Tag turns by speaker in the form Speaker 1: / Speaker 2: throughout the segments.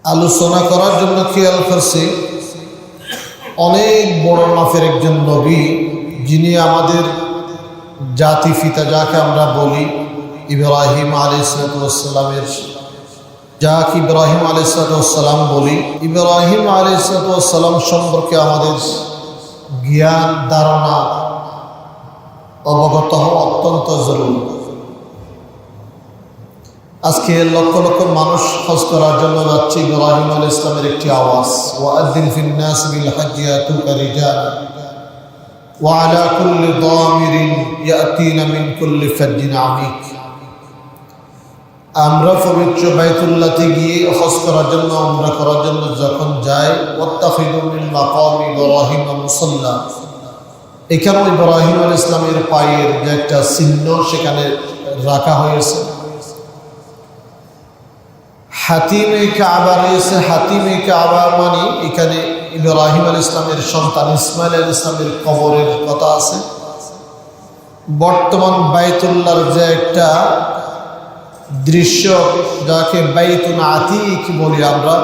Speaker 1: আলোচনা করার জন্য খেয়াল করছি অনেক বড় মাপের একজন নবী, যিনি আমাদের জাতি পিতা, যাকে আমরা বলি ইব্রাহিম আলাইহিসসালামের, যাকে ইব্রাহিম আলাইহিসসালাম বলি। ইব্রাহিম আলাইহিসসালাম সম্পর্কে আমাদের জ্ঞান ধারণা অবগত হওয়া অত্যন্ত জরুরি। আজকে লক্ষ লক্ষ মানুষ হজ করার জন্য যাচ্ছে। ইব্রাহিম আলাইহিস সালামের একটি আওয়াজ, ওয়াআযিন ফিন নাস বিল হজ্জি ইয়াতুকা রিজালান ওয়া আলা কুল্লি দামিরিন ইয়াতিনা মিন কুল্লি ফাজ্জিন আমিক। আমরা পবিত্র বাইতুল্লাহতে গিয়ে হজ করার জন্য, উমরা করার জন্য যখন যাই, ওয়াত্তাখিযু মিন মাকাম ইব্রাহিম মুসাল্লা, এখানেও ইব্রাহিম আলাইহিস সালামের পায়ের যে একটা চিহ্ন সেখানে রাখা হয়েছে। হাতিমে কাবা রয়েছে। হাতিমে কাবা মানে এখানে ইব্রাহিম আলাইহিস সালামের সন্তান ইসমাইল আলাইহিস সালামের কবরের কথা আছে। বর্তমান বাইতুল্লাহর যে একটা দৃশ্য, যাকে বাইতুল আতিক বলি আমরা,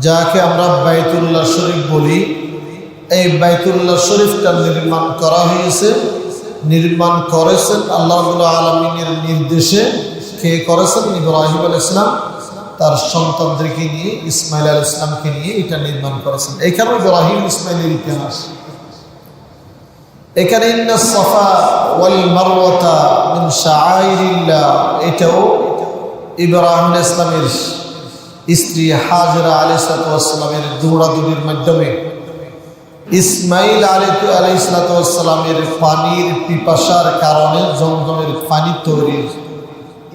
Speaker 1: যাকে আমরা বাইতুল্লাহ শরীফ বলি, এই বাইতুল্লাহ শরীফটা নির্মাণ করা হয়েছে, নির্মাণ করেছেন আল্লাহ রাব্বুল আলামিনের নির্দেশে। কে করেছেন? ইব্রাহিম আলাইহিস সালাম তার সন্তানদেরকে নিয়ে, ইসমাইল আলাইহিস সালামকে নিয়ে এটা নির্মাণ করেছেন। এখানেও ইব্রাহিম ইসমাইলের ইতিহাস। এখানে ইন্নাস সাফা ওয়াল মারওয়াতা মিন শাআইরিল্লাহ, এটাও ইব্রাহিম আলাইহিস সালামের স্ত্রী হাজরা আলাইহিস সালামের দৌড়াদৌড়ির মাধ্যমে ইসমাইল আলাইহিস সালামের পানির পিপাসার কারণে জমজমের পানি তৈরির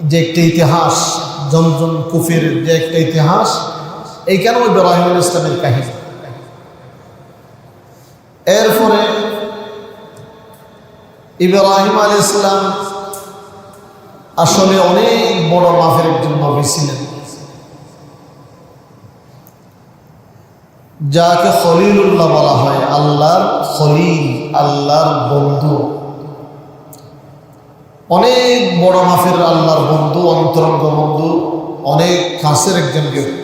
Speaker 1: যে একটা ইতিহাস, জমজম কুফের যে একটা ইতিহাস, এইখানেও ইব্রাহিম আলাইহিস সালামের কাহিনী। এরপরে ইব্রাহিম আলাইহিস সালাম আসলে অনেক বড় মাপের একজন নবী ছিলেন, যাকে খলিলুল্লাহ বলা হয়। আল্লাহর খলিল, আল্লাহর বন্ধু, অনেক বড় মাপের আল্লাহর বন্ধু, অন্তরঙ্গ বন্ধু, অনেক কাছের একজন ব্যক্তি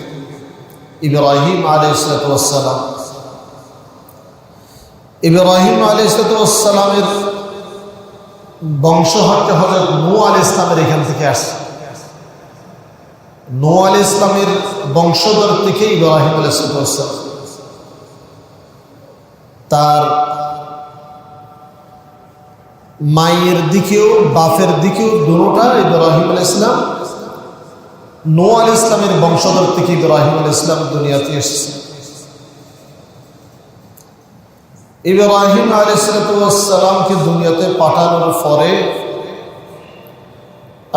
Speaker 1: ইব্রাহিম আলাইহিস সালাম। ইব্রাহিম আলাইহিস সালামের বংশ হচ্ছে হযরত নূহ আলাইহিস সালামের এখান থেকে আসছে। নূহ আলাইহিস সালামের বংশধর থেকে ইব্রাহিম আলাইহিস সালাম। তার মায়ের দিকেও বাপের দিকেও দুটোটা ইব্রাহিম আলাইহিস সালাম, নূহ আলাইহিস সালামের বংশধর থেকে ইব্রাহিম আলাইহিস সালাম দুনিয়াতে এসেছে। ইব্রাহিম আলাইহিস সালামকে দুনিয়াতে পাঠানোর পরে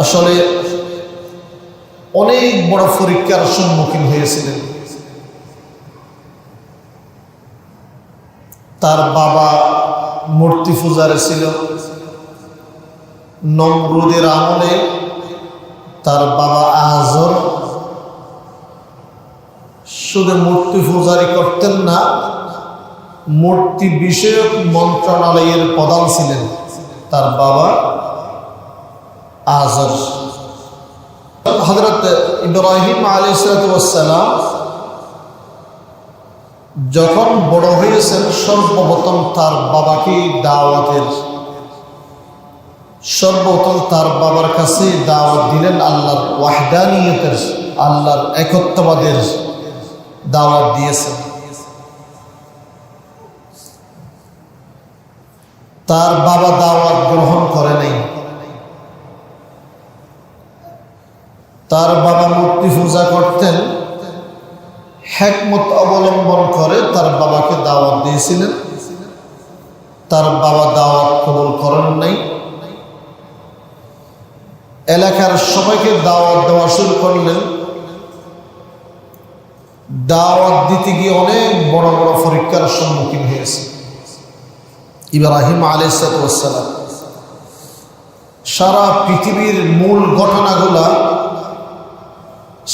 Speaker 1: আসলে অনেক বড় পরীক্ষার সম্মুখীন হয়েছিলেন। তার বাবা মূর্তি পূজারে ছিল। নমরুদের আমলে তার বাবা আজর শুধু মূর্তি পূজারি করতেন না, মূর্তি বিষয়ক মন্ত্রণালয়ের প্রধান ছিলেন তার বাবা আজর। হযরত ইব্রাহিম আলাইহিস সালাম যখন বড় হয়েছেন, সর্বপ্রথম তার বাবাকে সর্বপ্রথম তার বাবার কাছে দাওয়াত দিলেন আল্লাহর ওয়াহদানিয়তের, আল্লাহর একত্ববাদের দাওয়াত দিয়েছেন। তার বাবা দাওয়াত গ্রহণ করে নাই। তার বাবা মূর্তি পূজা করতেন, হিকমত অবলম্বন করে তার বাবাকে দাওয়াত দিয়েছিলেন। তার বাবা দাওয়াত কবুল করেন নাই। এলাকার সবাইকে দাওয়াত দেওয়া শুরু করলেন। দাওয়াত দিতে গিয়ে অনেক বড় বড় পরীক্ষার সম্মুখীন হয়েছে ইব্রাহিম আলাইহিস সালাম। সারা পৃথিবীর মূল ঘটনাগুলা,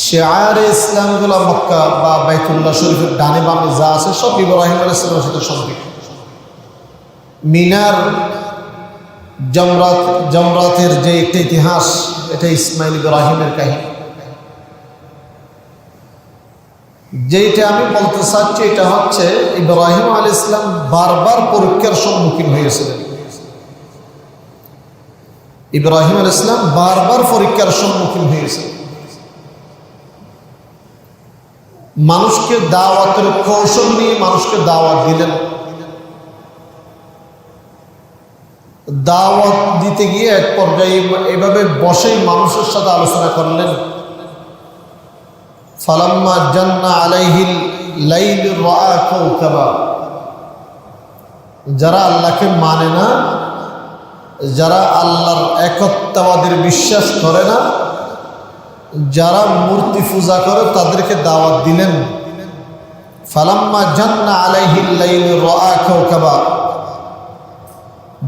Speaker 1: শিআরে ইসলামগুলা মক্কা বা বাইতুল্লাহ শরীফের ডানে বামে যা আছে সব ইব্রাহিম আলাইহিস সালামের সাথে সম্পৃক্ত। মিনার জমরাতের যে একটা ইতিহাস, এটা ইসমাইল ইব্রাহিমের কাহিনী। যেটা আমি বলতে চাচ্ছি এটা হচ্ছে ইব্রাহিম আলাইহিস সালাম বারবার পরীক্ষার সম্মুখীন হয়েছিলেন। ইব্রাহিম আলাইহিস সালাম বারবার পরীক্ষার সম্মুখীন হয়েছিলেন। মানুষকে দাওয়াতের কৌশল নিয়ে মানুষকে দাওয়াত দিলেন। দাওয়াত দিতে গিয়ে এক পর্যায়ে এভাবে বসেই মানুষের সাথে আলোচনা করলেন। ফালাম্মা জান্না আলাইহিল লাইল রাআ কাওকাবা, যারা আল্লাহকে মানে না, যারা আল্লাহর একত্ববাদের বিশ্বাস করে না, যারা মূর্তি পূজা করে তাদেরকে দাওয়াত দিলেন। ফালাম্মা জান্না আলাইহিল লাইল রাআ কাওকাবা,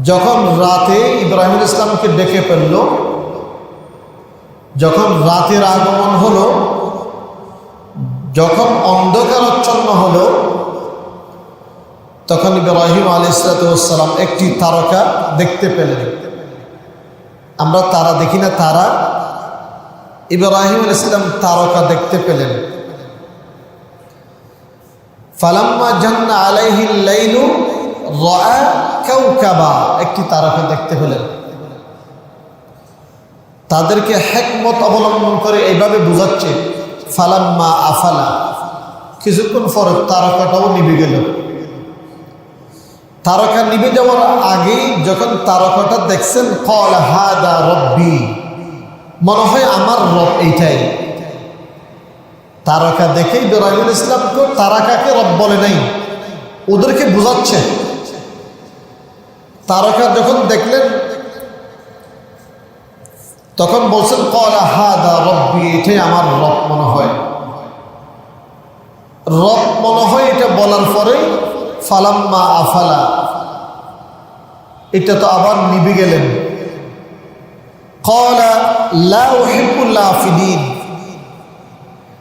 Speaker 1: যখন রাতে ইব্রাহিম আলাইহিস সালামকে ডেকে ফেলল, যখন রাতের আগমন হলো, যখন অন্ধকারাচ্ছন্ন হলো, তখন ইব্রাহিম আলাইহিস সালাম একটি তারকা দেখতে পেলেন। আমরা তারা দেখি না, তারা, ইব্রাহিম আলাইহিস সালাম তারকা দেখতে পেলেন। ফালাম্মা জান্না আলাইহিল লাইলু রাআ কাওকাবা, একটি তারকা দেখতে পেলেন। তাদেরকে হিকমত অবলম্বন করে এইভাবে বোঝাচ্ছে ফালাম্মা আফালা, কিছুক্ষণ পরে তারকাটাও নিভে গেল। তারকা নিভে যাওয়ার আগেই যখন তারকাটা দেখছেন, ক্বালা হাদা রব্বি, মনে হয় আমার রব এইটাই। তারকা দেখে ইব্রাহিম আলাইহিস সালাম তো তারকাকে রব বলে নাই, ওদেরকে বোঝাচ্ছে। তারকা যখন দেখলেন তখন বলছেন ক্বালা হাদা রব্বি, এটাই আমার রব মনে হয়। রব মনে হয় এটা বলার পরে ফালাম্মা আফালা, এটা তো আবার নিভে গেলেন। ক্বালা লা উহিব্বুল আফিলিন,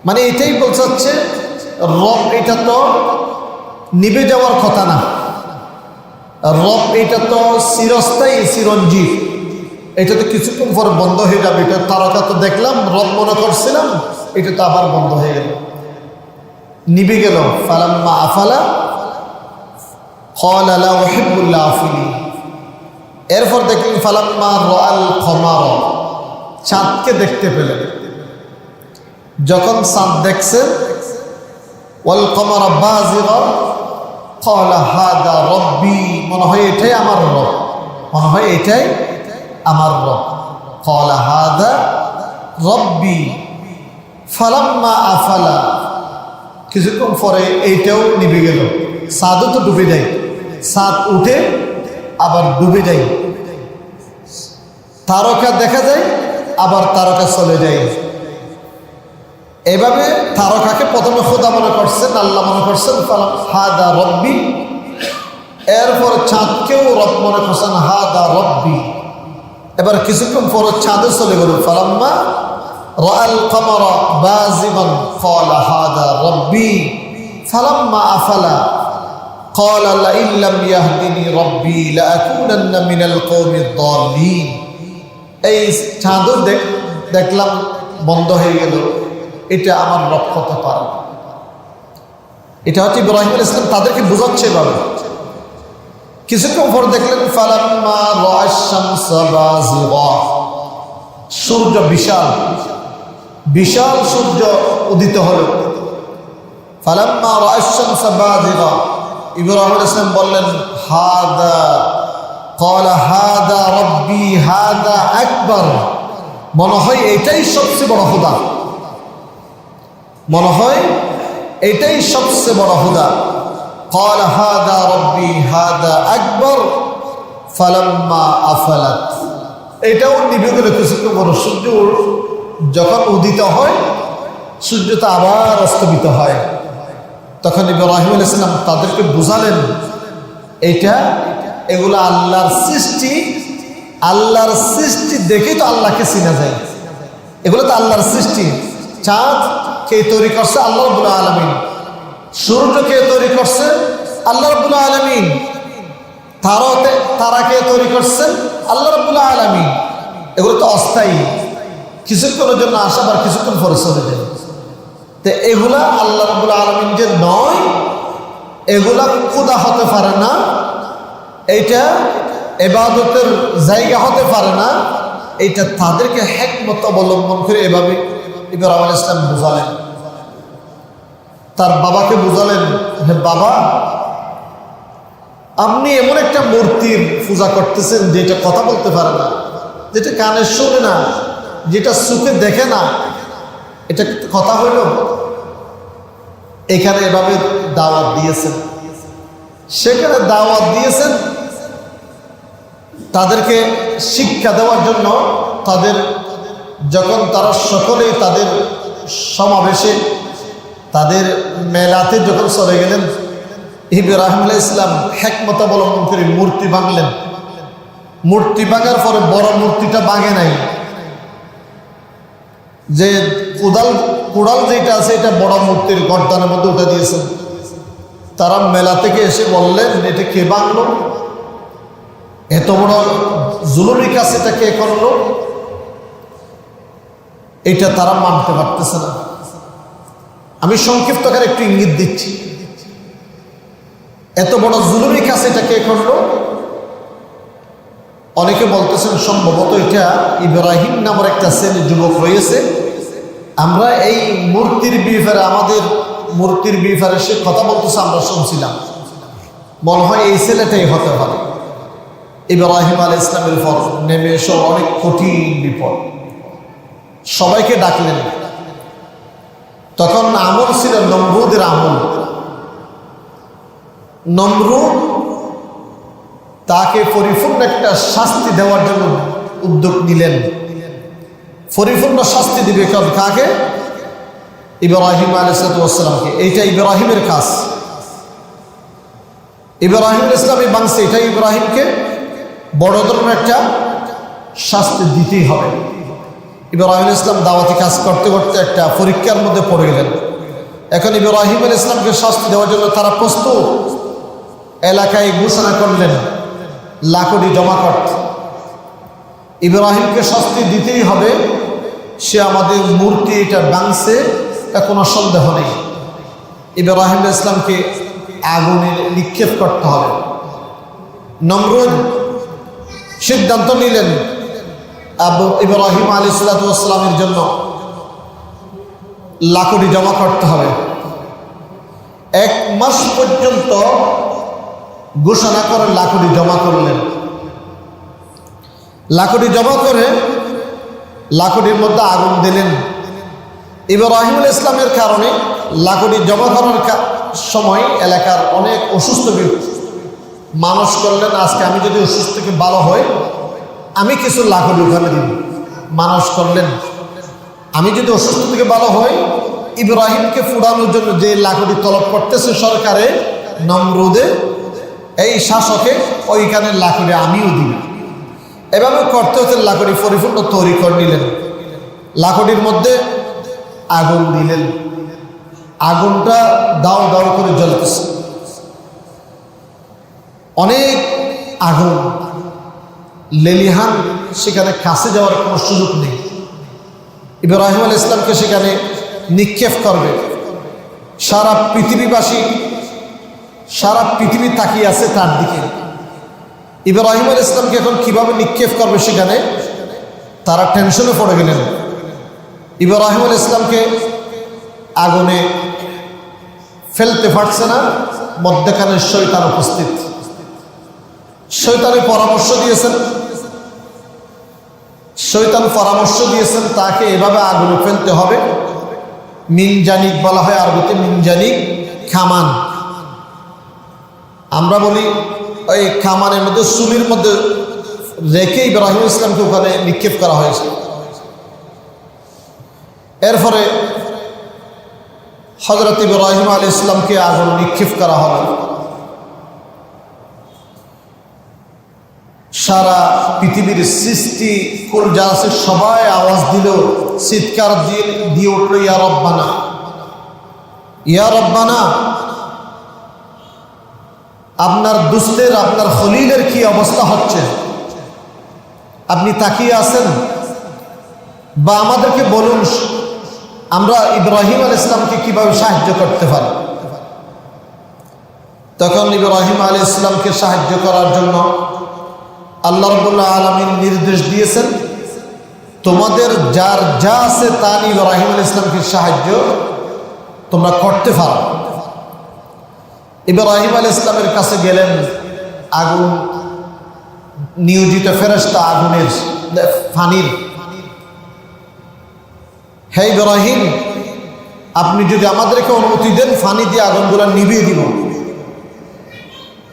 Speaker 1: মানে এটাই বোঝাচ্ছে রব এটা তো নিভে যাওয়ার কথা না। রব এটা তো চিরস্থায়ী, চিরঞ্জীব, এটা তো কিছুক্ষণ পর বন্ধ হয়ে যাবে। এটা তারকা তো দেখলাম, রব মনে করছিলাম, এটা তো আবার বন্ধ হয়ে গেল, নিভে গেল। ফালাম্মা আফালা ক্বালা লা উহিব্বুল আফিলিন। এরপর দেখলেন ফালাম্মা রাআল কমার, চাঁদকে দেখতে পেলেন। যখন চাঁদ দেখছেন, ওয়াল কমার বাযিগা ক্বালা হাদা রব্বি, মনে হয় এটাই আমার রব, মনে হয় এটাই আমার রব। ক্বালা হাদা রব্বি ফালাম্মা আফালা, কিছুক্ষণ পরে এইটাও নিভে গেল। চাঁদও তো ডুবে যায়, চাঁদ উঠে আবার ডুবে যায়। তারকা দেখা যায়, আবার তারকা চলে যায়। এভাবে তারকাকে প্রথমে খোদা মনে করছেন, আল্লাহ মনে করছেন, হাদা রব্বি। এরপর চাঁদকেও রব মনে করছেন, হাদা রব্বি। এবার কিছুক্ষণ পর চাঁদে চলে গেল। ফালাম্মা রাআল কমার বাযিগান ক্বালা হাদা রব্বি ফালাম্মা আফালা ক্বালা লাইন লাম ইয়াহদিনি রব্বি লাআকুনান্না মিনাল কওমিদ দাল্লিন। এই চাঁদও দেখলাম বন্ধ হয়ে গেল, এটা আমার রব হতে পারে। এটা হচ্ছে ইব্রাহিম আলাইহিস সালাম তাদেরকে বোঝাচ্ছে এভাবে। কিছুক্ষণ পর দেখলেন ফালাম্মা রাআশ শামসা বাযিগা, সূর্য বিশাল বিশাল সূর্য উদিত হলো। ফালাম্মা রাআশ শামসা বাযিগা, ইব্রাহিম আলাইহিস সালাম বললেন হাদা, ক্বালা হাদা রব্বি হাদা আকবার, মনে হয় এটাই সবচেয়ে বড় খোদা, মনে হয় এটাই সবচেয়ে বড় খোদা। ক্বালা হাদা রব্বি হাদা আকবার ফালাম্মা আফালাত, এটাও নিভে গেল কিছুক্ষণ পর। সূর্য যখন উদিত হয়, সূর্য তো আবার অস্তমিত হয়। তখন ইব্রাহিম আলাইহিস সালাম তাদেরকে বুঝালেন, এগুলো আল্লাহর সৃষ্টি, আল্লাহর সৃষ্টি দেখেই তো আল্লাহকে চিনা যায়। এগুলো তো আল্লাহর সৃষ্টি। চাঁদ কে তৈরি করছে? আল্লাহ রাব্বুল আলামিন। সূর্য কে তৈরি করছে? আল্লাহ রাব্বুল আলামিন। তারা কে তৈরি করছেন? আল্লাহ রাব্বুল আলামিন। এগুলো তো অস্থায়ী, কিছুক্ষণের জন্য আসা, আবার কিছুক্ষণ পরে চলে যায়। তো এগুলা আল্লাহ রাব্বুল আলামিন যে নয়, এগুলা খোদা হতে পারে না, এইটা ইবাদতের জায়গা হতে পারে না। এইটা তাদেরকে হিকমত অবলম্বন করে এভাবে ইব্রাহিম আলাইহিস সালাম বুঝালেন। তার বাবাকে বুঝালেন, হে বাবা, আপনি এমন একটা মূর্তির পূজা করতেছেন যেটা কথা বলতে পারে না, যেটা কানে শোনে না, যেটা চোখে দেখে না, এটা কথা হইল? এখানে এভাবে দাওয়াত দিয়েছেন, সেখানে দাওয়াত দিয়েছেন তাদেরকে শিক্ষা দেওয়ার জন্য। তাদের যখন তারা সকলেই তাদের সমাবেশে, তাদের মেলাতে যখন চলে গেলেন, ইব্রাহিম আলাইহিস সালাম হিকমত অবলম্বন করে মূর্তি ভাঙলেন। মূর্তি ভাঙার পরে বড় মূর্তিটা ভাঙে নাই, যে কুড়াল যেটা আছে এটা বড় মূর্তির গর্দানের মধ্যে উঠে দিয়েছেন। তারা মেলা থেকে এসে বললেন, এটা কে ভাঙলো? এত বড় জুলুমি কাজ এটা কে করলো? এটা তারা মানতে পারতেছে না। আমি সংক্ষিপ্ত করে একটু ইঙ্গিত দিচ্ছি, এত বড় জুলুমি কাজ এটা কে করলো? অনেকে বলতেছেন সম্ভবত এটা ইব্রাহিম নামের একটা ছেলে যুবক রয়েছে, আমরা এই মূর্তির ব্যাপারে, আমাদের মূর্তির ব্যাপারে সে কথা বলতেছে, আমরা শুনছিলাম, মনে হয় এই ছেলেটাই হতে পারে। ইব্রাহিম আলাইহিস সালামের পর নেমে এসে অনেক কঠিন বিপদ, সবাইকে ডাকলেন। তখন আমল ছিল নমরুদের আমল। নমরুদ তাকে পরিপূর্ণ একটা শাস্তি দেওয়ার জন্য উদ্যোগ নিলেন। পরিপূর্ণ শাস্তি দিবে কাকে? ইব্রাহিম আলাইহিস সালামকে। এইটা ইব্রাহিমের কাজ। ইব্রাহিম ইসলামী বাংছে, এটা ইব্রাহিমকে বড় ধরনের একটা শাস্তি দিতেই হবে। ইব্রাহিম ইসলাম দাওয়াতি কাজ করতে করতে একটা পরীক্ষার মধ্যে পড়ে গেলেন। এখন ইব্রাহিম ইসলামকে শাস্তি দেওয়ার জন্য তারা প্রস্তুত। এলাকায় ঘোষণা করলেন লাকড়ি জমা করতে, ইব্রাহিমকে শাস্তি দিতেই হবে, সে আমাদের মূর্তি এটা ভাঙছে, তা কোনো সন্দেহ নেই। ইব্রাহিম ইসলামকে আগুনে নিক্ষেপ করতে হবে। নমরুদ সিদ্ধান্ত নিলেন ইব্রাহিম আলাইহিস সালামের জন্য লাকড়ি জমা করতে হবে। 1 মাস পর্যন্ত ঘোষণা করে লাকড়ি জমা করলেন। লাকড়ি জমা করে লাকড়ির মধ্যে আগুন দিলেন। ইব্রাহিম ইসলামের কারণে লাকড়ি জমা করার সময় এলাকার অনেক অসুস্থ মানুষ করলেন, আজকে আমি যদি অসুস্থ থেকে ভালো হই, আমি কিছু লাকড়ি ওখানে দিব। মানুষ করলেন, আমি যদি অসুস্থ থেকে ভালো হই, ইব্রাহিমকে ফুড়ানোর জন্য যে লাকড়ি তলব করতেছে সরকারে, নমরুদে, এই শাসকে, ওইখানে লাকড়ি আমিও দিব। এভাবে করতে হতে লাকড়ি পরিপূর্ণ তৈরি করে নিলেন। লাকড়ির মধ্যে আগুন দিলেন। আগুনটা দাও দাও করে জ্বলতেছে, অনেক আগুন, লেলিহান, সেখানে কাছে যাওয়ার কোনো সুযোগ নেই। ইব্রাহিম আলাইহিস সালামকে সেখানে নিক্ষেপ করবে। সারা পৃথিবীবাসী, সারা পৃথিবী তাকিয়ে আছে তার দিকে। ইব্রাহিম আলাইহিস সালামকে এখন কিভাবে নিক্ষেপ করবে সেখানে তারা টেনশনে পড়ে গেলেন। ইব্রাহিম আলাইহিস সালামকে আগুনে ফেলতে পারছে না, মধ্যখানে শয়তান উপস্থিত। শয়তানের পরামর্শ দিয়েছেন, শয়তান পরামর্শ দিয়েছেন তাকে এভাবে আগুনে ফেলতে হবে। মিনজানিক বলা হয় আরবিতে, মিনজানিক খামান। আমরা বলি ওই খামানের মধ্যে, চুলির মধ্যে রেখে ইব্রাহিম ইসলামকে ওখানে নিক্ষেপ করা হয়েছে। এরপরে হযরত ইব্রাহিম আলাইহিস সালামকে আগুন নিক্ষেপ করা হলো। সারা পৃথিবীর সৃষ্টি কুল যা আছে সবাই আওয়াজ দিল, চিৎকার দিয়ে উঠল, ইয়া রব্বানা, ইয়া রব্বানা। আপনার দুস্তের, আপনার খলিলের কি অবস্থা হচ্ছে, আপনি তাকিয়ে আছেন? বা আমাদেরকে বলুন, আমরা ইব্রাহিম আলাইহিস সালামকে কিভাবে সাহায্য করতে পারি। তখন ইব্রাহিম আলাইহিস সালামকে সাহায্য করার জন্য আল্লাহ রাব্বুল আলামিন নির্দেশ দিয়েছেন, তোমাদের যার যা আছে তা নিয়ে ইব্রাহিম আলাইহিস সালামকে সাহায্য তোমরা করতে পারো। ইব্রাহিম আলাইহিস সালামের কাছে গেলেন আগুন নিয়োজিত ফেরেশতা আগুনের ফানির, হে ইব্রাহিম, আপনি যদি আমাদেরকে অনুমতি দেন ফানি দিয়ে আগুনগুলো নিভিয়ে দিব।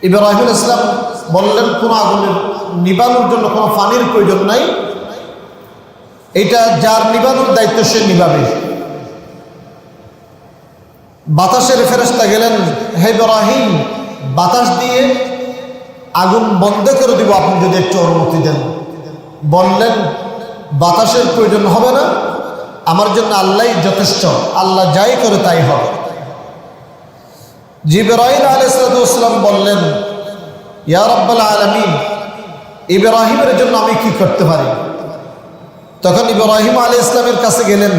Speaker 1: ইব্রাহিম আলাইহিস সালাম বললেন, কোনো আগুনের নিবানোর জন্য কোনো ফানির প্রয়োজন নাই, এটা যার নিবানোর দায়িত্ব সে নিভাবে। বাতাসের ফেরেশতা গেলেন, হে ইব্রাহিম, বাতাস দিয়ে আগুন বন্ধ করে দিব আপনি যদি একটু অনুমতি দেন। বললেন, বাতাসের প্রয়োজন হবে না, আমার জন্য আল্লাহই যথেষ্ট, আল্লাহ যাই করে তাই হবে। জিবরাইল আলাইহিস সালাম বললেন, ইয়া রাব্বাল আলামিন, ইব্রাহিমের জন্য আমি কি করতে পারি? তখন ইব্রাহিম আলাইহিস সালামের কাছে গেলেন,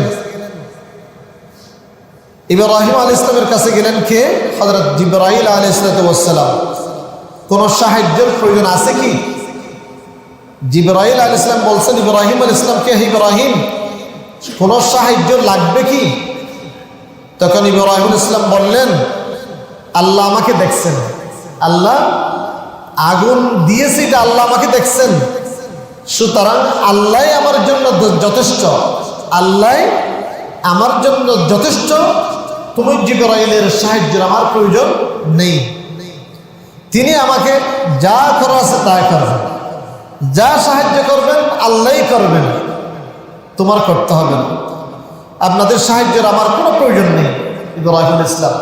Speaker 1: ইব্রাহিম আলাইহিস সালামের কাছে গেলেন কে? হযরত জিবরাইল আলাইহিস সালাম। কোন সাহায্যের প্রয়োজন আছে কি? জিবরাইল আলাইহিস সালাম বলছেন ইব্রাহিম আলাইহিস সালামকে, হে ইব্রাহিম, কোন সাহায্য লাগবে কি? তখন ইব্রাহিম আলাইহিস সালাম বললেন, আল্লাহ আমাকে দেখছেন, আল্লাহ আগুন দিয়েছে, এটা আল্লাহ আমাকে দেখছেন, সুতরাং আল্লাহ আমার জন্য যথেষ্ট, আল্লাহ আমার জন্য যথেষ্ট, তুমি জিবরাইলের সাহায্যের আমার প্রয়োজন নেই। তিনি আমাকে যা করা আছে তাই করবেন, যা সাহায্য করবেন আল্লাহই করবেন, তোমার করতে হবে না, আপনাদের সাহায্যের আমার কোনো প্রয়োজন নেই। ইব্রাহিম আলাইহিস সালাম।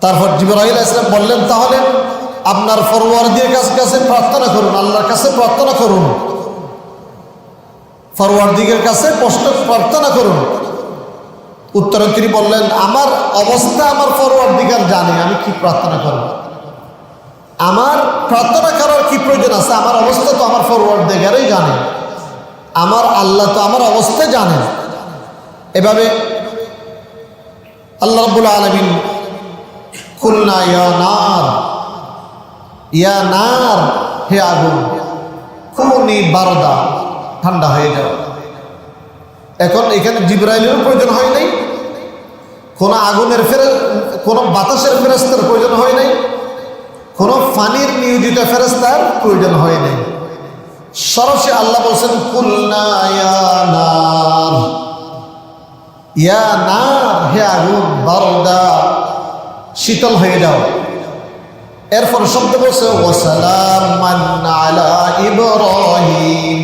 Speaker 1: তারপর জিবরাইল আলাইহিস সালাম বললেন, তাহলে আপনার পরওয়ারদিগারের কাছে প্রার্থনা করুন, আল্লাহর কাছে প্রার্থনা করুন, পরওয়ারদিগারের কাছে প্রার্থনা করুন। উত্তরে তিনি বললেন, আমার অবস্থা আমার পরওয়ারদিগার জানে, আমি কি প্রার্থনা করব, আমার প্রার্থনা করার কি প্রয়োজন আছে? আমার অবস্থা তো আমার পরওয়ারদিগারই জানে, আমার আল্লাহ তো আমার অবস্থা জানেন। এভাবে আল্লাহ রাব্বুল আলামিন কুলনা ইয়া নার, হে আগুন, কুনি বারদা, ঠান্ডা হয়ে যাও। এখন এখানে জিবরাইলের প্রয়োজন হয় নাই, কোন আগুনের কোন বাতাসের ফেরেশতার প্রয়োজন হয় নাই, কোন ফানির নিয়োজিত ফেরেশতার প্রয়োজন হয় নাই। সরাসরি আল্লাহ বলছেন, কুলনা ইয়া নার, হে আগুন, বারদা, শীতল হয়ে যাও। এরপর শব্দ বলছে, ওয়াসালামান আলা ইব্রাহিম।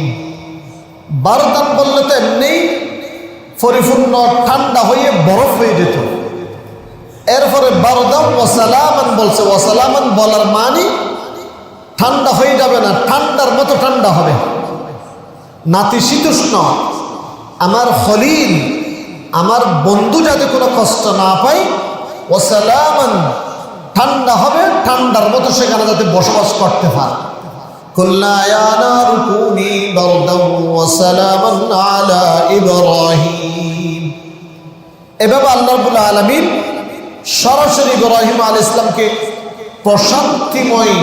Speaker 1: বারদান বললে তো এমনি পরিপূর্ণ ঠান্ডা হয়ে বরফ হয়ে যেত। এরপরে বারদাম ওয়াসালামান বলছে, ওয়াসালামান বলার মানে ঠান্ডা হয়ে যাবে না, ঠান্ডার মতো ঠান্ডা হবে, নাতিশীতোষ্ণ, আমার খলিল, আমার বন্ধু যাতে কোনো কষ্ট না পায়, ওয়াসালামান ঠান্ডা হবে, ঠান্ডার মতো সেখানে যাতে বসবাস করতে পারে। কুলনা ইয়া নারু কুনি বারদান ওয়া সালামান আলা ইব্রাহিম। এভাবে আল্লাহ রাব্বুল আলামিন সরাসরি ইব্রাহিম আলাইহিস সালামকে প্রশান্তিময়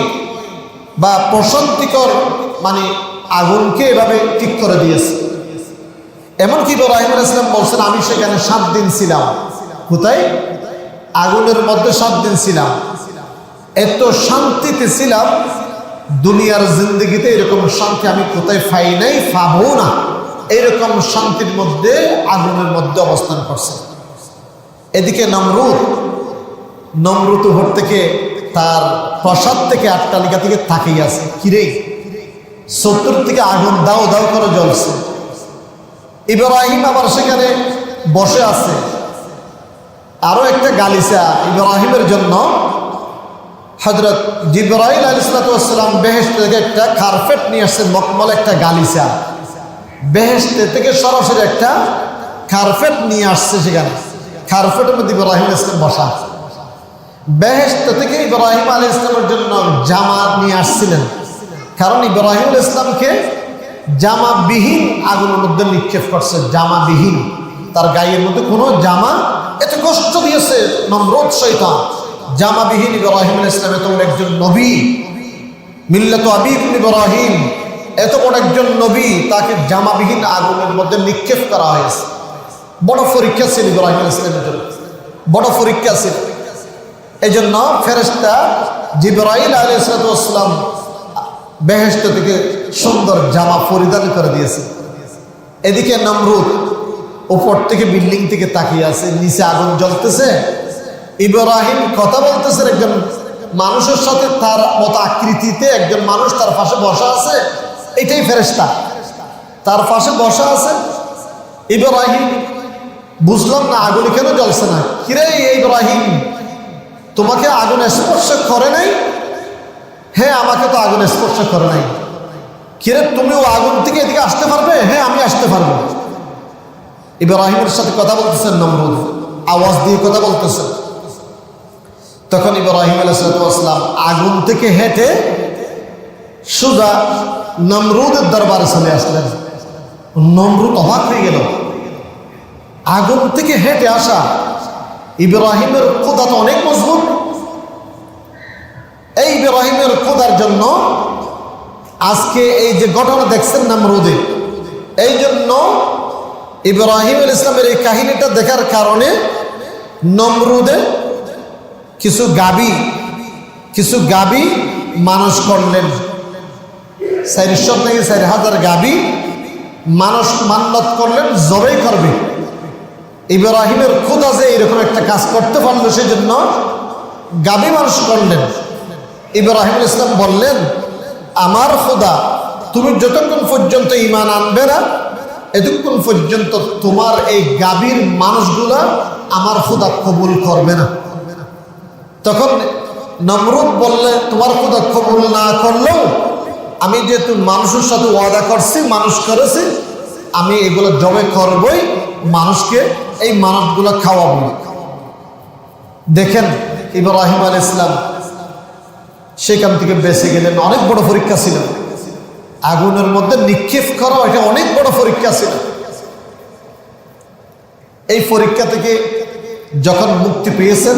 Speaker 1: বা প্রশান্তিকর মানে আগুনকে এভাবে ঠিক করে দিয়েছে। এমনকি ইব্রাহিম আলাইহিস সালাম বলছেন, আমি সেখানে 7 দিন ছিলাম। কোথায়? আগুনের মধ্যে 7 দিন ছিলাম, এত শান্তিতে ছিলাম, দুনিয়ার জিন্দগিতে এরকম শান্তি আমি কোথায় পাই নাই, পাবো না। এরকম শান্তির মধ্যে আগুনের মধ্যে অবস্থান করছে। এদিকে নমরুদ ভোর থেকে তার প্রসাদ থেকে আটটালিকা থেকে তাকিয়ে আছে, কিরে চতুর্দিকে আগুন দাও দাও করে জ্বলছে। ইব্রাহিম আবার সেখানে বসে আছে। আরো একটা গালিচা ইব্রাহিমের জন্য হযরত জিবরাইল আলাইহিস সালাম বেহেশত থেকে একটা কার্পেট নিয়ে আসছে, মকমল একটা গালিচা, বেহেশত থেকে সরাসরি একটা কার্পেট নিয়ে আসছে। সেখানে কার্পেটের মধ্যে ইব্রাহিম আলাইহিস সালাম বসা। বেহেশত থেকে ইব্রাহিম আলাইহিস সালামের জন্য জামা নিয়ে আসছিলেন, কারণ ইব্রাহিম আলাইহিস সালামকে জামাবিহীন আগুনের মধ্যে নিক্ষেপ করছে, জামাবিহীন। তার গায়ের মধ্যে কোনো জামা, এত কষ্ট দিয়েছে নমরুদ শয়তান। জামাবিহীন ইব্রাহিম আলাইহিস সালাম এত বড় একজন নবী, মিল্লাত আবিকুম ইব্রাহিম, এত বড় একজন নবী, তাকে জামাবিহীন আগুনের মধ্যে নিক্ষেপ করা হয়েছে। বড় পরীক্ষা ছিল ইব্রাহিম আলাইহিস সালামের জন্য, বড় পরীক্ষা ছিল। এই জন্য ফেরেশতা জিবরাইল আলাইহিস সালাম বেহেশত থেকে সুন্দর জামা পরিধান করে দিয়েছে। এদিকে নমরুদ উপর থেকে বিল্ডিং থেকে তাকিয়ে আছে, নিচে আগুন জ্বলতেছে। ইব্রাহিম কথা বলতেছেন একজন মানুষের সাথে, তার মতো আকৃতিতে একজন মানুষ তার পাশে বসা আছে, এটাই ফেরেশতা তার পাশে বসা আছে। ইব্রাহিম বুঝলাম না আগুনে কেন জ্বলছে না। কিরে ইব্রাহিম, তোমাকে আগুন স্পর্শ করে নাই? হ্যাঁ, আমাকে তো আগুন স্পর্শ করে নাই। কিরে তুমিও আগুন থেকে এদিকে আসতে পারবে? হ্যাঁ, আমি আসতে পারবো। ইব্রাহিমের সাথে কথা বলতেছেন নমরুদ, আওয়াজ দিয়ে কথা বলতেছেন। তখন ইব্রাহিম আলাইহিস সালাম আগুন থেকে হেঁটে সোজা নমরুদের দরবারে চলে আসলেন। নমরুদ অবাক হয়ে গেল, আগুন থেকে হেঁটে আসা। ইব্রাহিমের খোদা তো অনেক মজবুত। এই ইব্রাহিমের খোদার জন্য আজকে এই যে ঘটনা দেখছেন নমরুদে, এই জন্য ইব্রাহিম আলাইহিস সালামের এই কাহিনীটা দেখার কারণে নমরুদে কিছু গাবি মানুষ করলেন। 4,000 গাবি মানুষ মান্নত করলেন, জবাই করবে। ইব্রাহিমের খোদা যে এরকম একটা কাজ করতে পারলো, সেই জন্য গাবি মানুষ করলেন। ইব্রাহিম আলাইহিস সালাম বললেন, আমার খোদা, তুমি যতক্ষণ পর্যন্ত ঈমান আনবে না, এতক্ষণ পর্যন্ত তোমার এই গাবির মানুষগুলা আমার খোদা কবুল করবে না। তখন নমরুদ বললে, তোমার খোদা কবুল না করলেও আমি যেহেতু মানুষের সাথে ওয়াদা করছি, মানুষ করেছি, আমি এগুলো জবে করবই, মানুষকে এই মানুষগুলো খাওয়াবো। দেখেন ইব্রাহিম আলাইহিস সালাম সেখান থেকে বেঁচে গেলেন। অনেক বড় পরীক্ষা ছিল, আগুনের মধ্যে নিক্ষেপ করা, এটা অনেক বড় পরীক্ষা ছিল। এই পরীক্ষা থেকে যখন মুক্তি পেয়েছেন,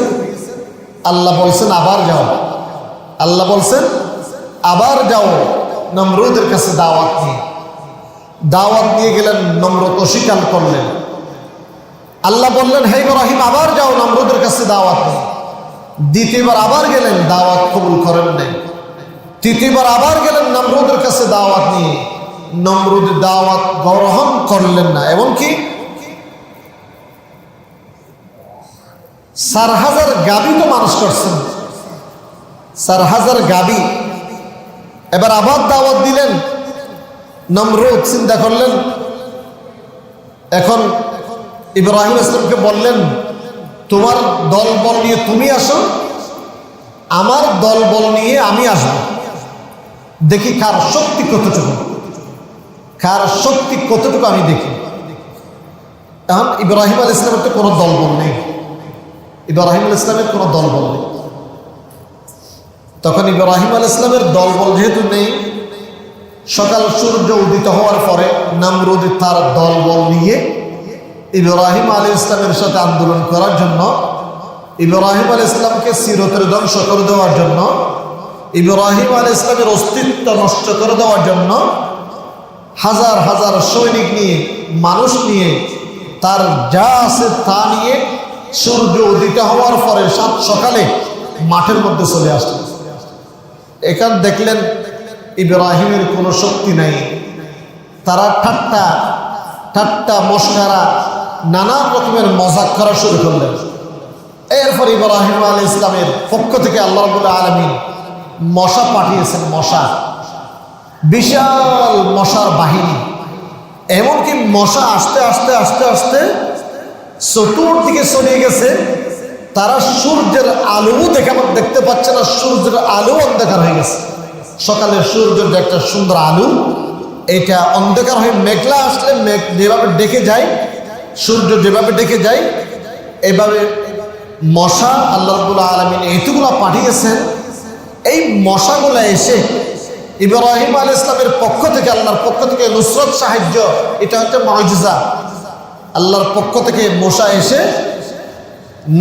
Speaker 1: আল্লাহ বলছেন আবার যাও। আল্লাহ বলছেন আবার যাও নমরুদের কাছে দাওয়াত নিয়ে গেলেন। নমরুদ অস্বীকার করলেন। আল্লাহ বললেন, হে ইব্রাহিম, আবার যাও নমরুদের কাছে দাওয়াত নিয়ে। দ্বিতীয়বার আবার গেলেন, দাওয়াত কবুল করেন নাই। তৃতীয়বার আবার গেলেন নমরুদের কাছে দাওয়াত নিয়ে, নমরুদ দাওয়াত গ্রহণ করলেন না। এমনকি 4,000 গাবি তো মানুষ করছেন, 4,000 গাবি। এবার আবার দাওয়াত দিলেন। নমরুদ চিন্তা করলেন, এখন ইব্রাহিম ইসলামকে বললেন, তোমার দল বল নিয়ে তুমি আসো, আমার দল বল নিয়ে আমি আসবো, দেখি কার শক্তি কতটুকু আমি দেখি। এখন ইব্রাহিম আলাইহিস সালামের তো কোনো দল বল নেই, ইব্রাহিম আলাইহিস সালামের কোনো দল বল নেই। তখন ইব্রাহিম আলাইহিস সালামের দল বল যেহেতু নেই, সকাল সূর্য উদিত হওয়ার পরে নমরুদ তার দল বল নিয়ে ইব্রাহিম আলাইহিস সালামের সাথে আন্দোলন করার জন্য, ইব্রাহিম আলাইহিস সালামকে চিরতরে ধ্বংস করে দেওয়ার জন্য, ইব্রাহিম আলাইহিস সালামের অস্তিত্ব নষ্ট করে দেওয়ার জন্য হাজার হাজার সৈনিক নিয়ে, মানুষ নিয়ে, তার যা আছে তা নিয়ে সূর্য উদিত হওয়ার পরে সকালে মাঠের মধ্যে চলে আসলেন। এখান দেখলেন ইব্রাহিমের কোনো শক্তি নাই। তারা ঠাট্টা মশকারা নানান রকমের মজাক করা শুরু করলেন। এরপর ইব্রাহিম আলাইহিস সালামের পক্ষ থেকে আল্লাহ রাব্বুল আলামিন মশা পাঠিয়েছেন, বিশাল মশার বাহিনী। এমনকি মশা আস্তে আস্তে আস্তে আস্তে চতুর্দিকে ছড়িয়ে গেছে। তারা সূর্যের আলো দেখতে পাচ্ছে না, সূর্যের আলো অন্ধকার হয়ে গেছে। সকালের সূর্যের যে একটা সুন্দর আলো, এটা অন্ধকার হয়ে মেঘলা আসলে মেঘ যেভাবে ডেকে যায়, সূর্য যেভাবে ডেকে যায়, এভাবে মশা আল্লাহ রাব্বুল আলামিন এতগুলো পাঠিয়েছেন। এই মশাগুলো এসে ইব্রাহিম আলাইহিস সালামের পক্ষ থেকে, আল্লাহর পক্ষ থেকে নুসরত সাহায্য, এটা হচ্ছে মুজিজা। আল্লাহর পক্ষ থেকে মশা এসে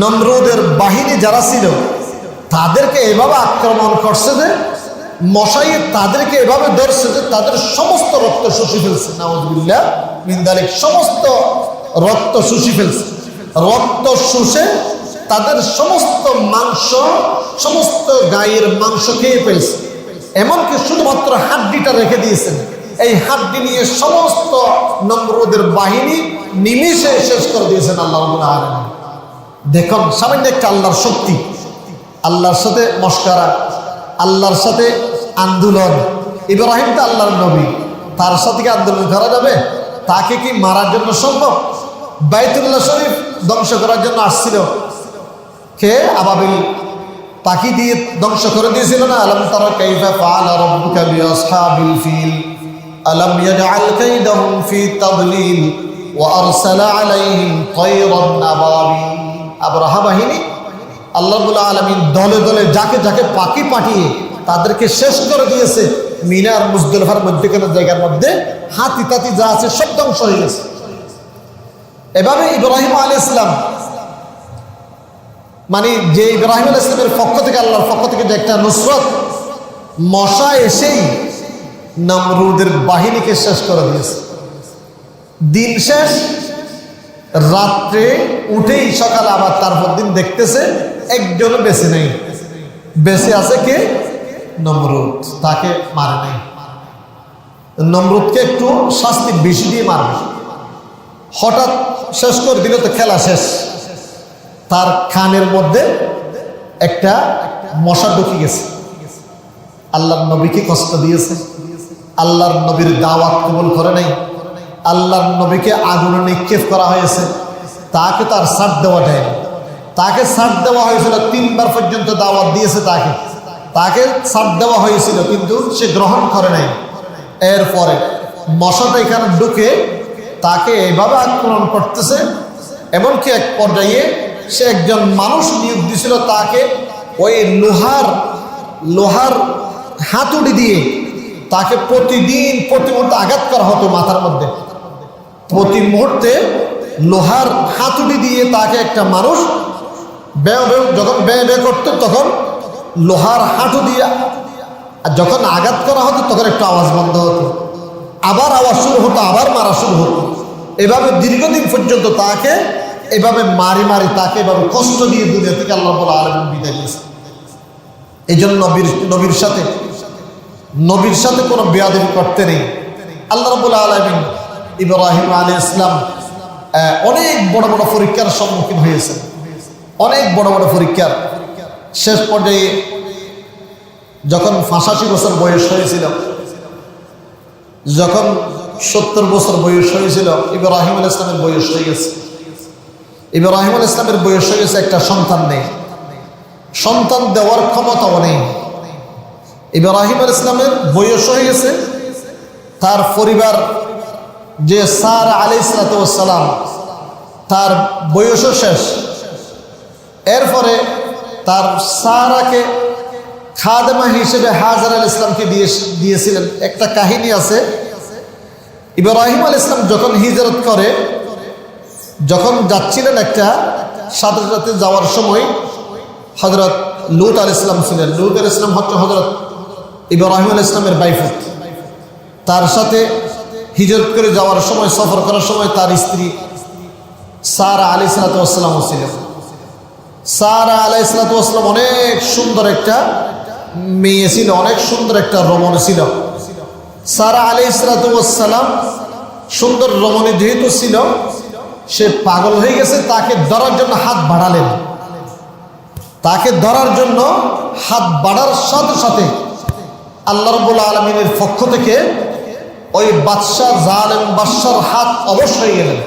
Speaker 1: নমরুদের বাহিনী যারা ছিল তাদেরকে এভাবে আক্রমণ করছে যে মশাই তাদেরকে এভাবে ধরছে যে তাদের সমস্ত রক্ত শুষে ফেলছে। নাউযুবিল্লাহ মিন যালিক, সমস্ত রক্ত শুষে ফেলছে। রক্ত শুষে তাদের সমস্ত মাংস, সমস্ত গায়ের মাংস খেয়ে ফেলছে। এমনকি শুধুমাত্র হাড্ডিটা রেখে দিয়েছেন। এই হাড্ডি নিয়ে সমস্ত নমরুদের বাহিনী নিমিষে শেষ করে দিয়েছেন আল্লাহ রাব্বুল আলামিন। দেখুন সামান্য একটা আল্লাহর শক্তি, আল্লাহর সাথে মশকরা, আল্লাহর সাথে আন্দোলন। ইব্রাহিম তো আল্লাহর নবী, তার সাথে কি আন্দোলন করা যাবে? তাকে কি মারার জন্য সম্ভব? বাইতুল্লাহ শরীফ ধ্বংস করার জন্য আসছিল কে? আবাবিল পাখি দিয়ে ধ্বংস করে দিয়েছিল না? আলাম তারা কাইফা ফাআলা রাব্বুকা বিআসহাবিল ফিল আলাম ইয়াজআল কাইদাহুম ফি তাদলিল ওয়া আরসালা আলাইহিম তায়রান আবাবিল। আবরাহা বাহিনী আল্লাহ রাব্বুল আলামিন দলে দলে যাকে যাকে পাখি পাঠিয়ে তাদেরকে শেষ করে দিয়েছে। মিনার মুজদলিফার মধ্যখানে জায়গার মধ্যে হাতি তাতি যা আছে সব ধ্বংস হয়ে গেছে। এভাবে ইব্রাহিম আলাইহিস সালাম, মানে যে ইব্রাহিম আলাইহিস সালামের পক্ষ থেকে, আল্লাহর পক্ষ থেকে যে একটা নুসরত, মশা এসেই নমরুদের বাহিনীকে শেষ করে দিয়েছে। দিন শেষ, রাত্রে উঠেই সকালে আবার তারপর দিন দেখতেছে একজনও বেঁচে নেই। বেঁচে আছে কে? নমরুদ। তাকে মারে নাই। নমরুদকে একটু শাস্তি বেশি দিয়ে মারবে। হঠাৎ শেষ করে দিল তো খেলা শেষ। তার কানের মধ্যে একটা মশা ঢুকে গেছে। আল্লাহর নবীকে কষ্ট দিয়েছে, আল্লাহর নবীর দাওয়াত কবুল করে নাই, আল্লাহর নবীকে আগুনে নিক্ষেপ করা হয়েছে, তাকে তার ছাড় দেওয়া যায়নি। তাকে ছাড় দেওয়া হয়েছিল, 3 বার পর্যন্ত দাওয়াত দিয়েছে, তাকে ছাড় দেওয়া হয়েছিল, কিন্তু সে গ্রহণ করে নাই। এরপরে মশাটা এখানে ঢুকে তাকে এভাবে আক্রমণ করতেছে, এমনকি এক পর্যায়ে সে একজন মানুষ নিয়োগ দিয়েছিল, তাকে ওই লোহার হাতুড়ি দিয়ে তাকে প্রতিদিন প্রতি মুহূর্তে আঘাত করা হতো মাথার মধ্যে। প্রতি মুহূর্তে লোহার হাতুড়ি দিয়ে তাকে একটা মানুষ যখন ব্যয় করত, তখন লোহার হাঁটু দিয়ে যখন আঘাত করা হতো তখন একটু আওয়াজ বন্ধ হতো, আবার আওয়াজ শুরু হতো, আবার মারা শুরু হতো। এভাবে দীর্ঘদিন পর্যন্ত তাকে এভাবে মারি তাকে এভাবে কষ্ট দিয়ে দুনিয়া থেকে আল্লাহ রাব্বুল আলামিন বিদায় দিয়েছে। এই জন্য নবীর সাথে কোনো বেয়াদবি করতে নেই। আল্লাহ রাব্বুল আলামিন ইব্রাহিম আলাইহিস সালাম অনেক বড় বড় পরীক্ষার সম্মুখীন হয়েছেন, অনেক বড় বড় পরীক্ষার। শেষ পর্যায়ে যখন 85 বছর বয়স হয়েছিল, যখন 70 বছর বয়স হয়েছিল, ইব্রাহিম আলাইহিস সালামের বয়স হয়ে গেছে। ইব্রাহিম আলাইহিস সালামের বয়স হয়ে গেছে, একটা সন্তান নেই, সন্তান দেওয়ার ক্ষমতাও নেই। ইব্রাহিম আলাইহিস সালামের বয়স হয়ে গেছে, তার পরিবার যে সারা আলাইহিস সালাম, তার বয়সও শেষ। এরপরে তার সারাকে খাদেমা হিসেবে হাজার আলাইহিস সালামকে দিয়েছিলেন। একটা কাহিনী আছে, ইব্রাহিম আলাইহিস সালাম যখন হিজরত করে, যখন যাচ্ছিলেন একটা সাথে সাথে যাওয়ার সময় হযরত লূত আলাইহিস সালাম ছিলেন। লূত আলাইহিস সালাম হচ্ছে হযরত ইব্রাহিম আলাইহিস সালামের বাইফুত। তার সাথে হিজরত করে যাওয়ার সময়, সফর করার সময় তার স্ত্রী সারা আলাইহিস সালাম ছিলেন। সারা আলাইহিস সালাম অনেক সুন্দর একটা মেয়ে ছিল, অনেক সুন্দর একটা রমণী ছিল। সারা আলাইহিস সালাম সুন্দর রমণী যেহেতু ছিল, সে পাগল হয়ে গেছে। তাকে ধরার জন্য হাত বাড়ালেন। তাকে ধরার জন্য হাত বাড়ার সাথে সাথে আল্লাহ রাব্বুল আলামিনের পক্ষ থেকে ওই বাদশাহ, জালেম বাদশার হাত অবশ হয়ে গেলেন।